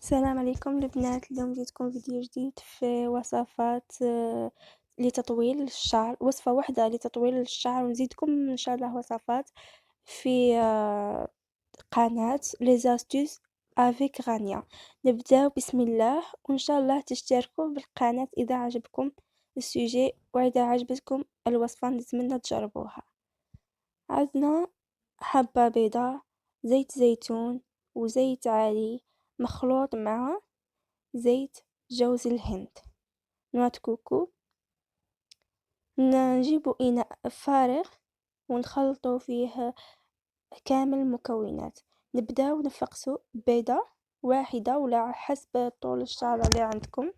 السلام عليكم البنات. اليوم جيتكم فيديو جديد في وصفات لتطويل الشعر، وصفة واحدة لتطويل الشعر، ونزيدكم إن شاء الله وصفات في قناة Les Astuces avec رانيا. نبداو بسم الله، وإن شاء الله تشتركوا بالقناة إذا عجبكم السوجي وإذا عجبتكم الوصفة نتمنى تجربوها. عندنا حبة بيضاء، زيت زيتون وزيت عالي مخلوط مع زيت جوز الهند، نواه كوكو. نجيبو إناء فارغ ونخلطو فيه كامل المكونات. نبداو نفقسو بيضة واحدة ولا حسب طول الشعر اللي عندكم.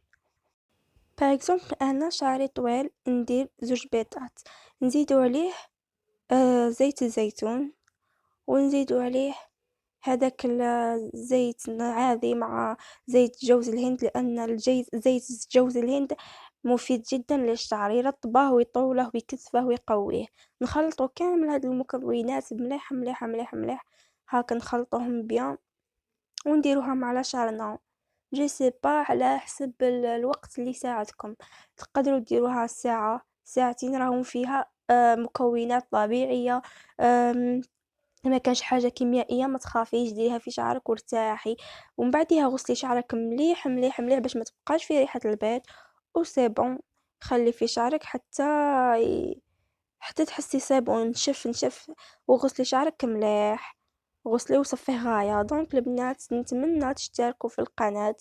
باغ انا شعري طويل، ندير 2 بيضات، نزيدو عليه زيت الزيتون، ونزيدو عليه هذاك الزيت عادي مع زيت جوز الهند، لأن زيت جوز الهند مفيد جدا للشعر، يرطبه ويطوله ويكثفه ويقويه. نخلطو كامل هاد المكونات مليح مليح مليح مليح، هاكا نخلطوهم بيان ونديروهم على شعرنا. جو سي با، على حسب الوقت اللي يساعدكم، تقدروا ديروها ساعة ساعتين، راهم فيها مكونات طبيعية. ما كانش حاجة كيميائية، ما تخافيش، ديريها في شعرك وارتاحي. ومن بعدها غسلي شعرك مليح مليح مليح باش ما تبقاش فيه ريحة البيض، وسي بون. خلي في شعرك حتى تحسي سي بون، نشف نشف، وغسلي شعرك مليح، غسلي وصفيه غاية. دونك البنات نتمنى تشتركوا في القناة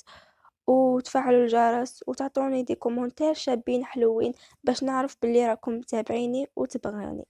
وتفعلوا الجرس وتعطوني دي كومونتير شابين حلوين باش نعرف بلي راكم متابعيني وتبغوني.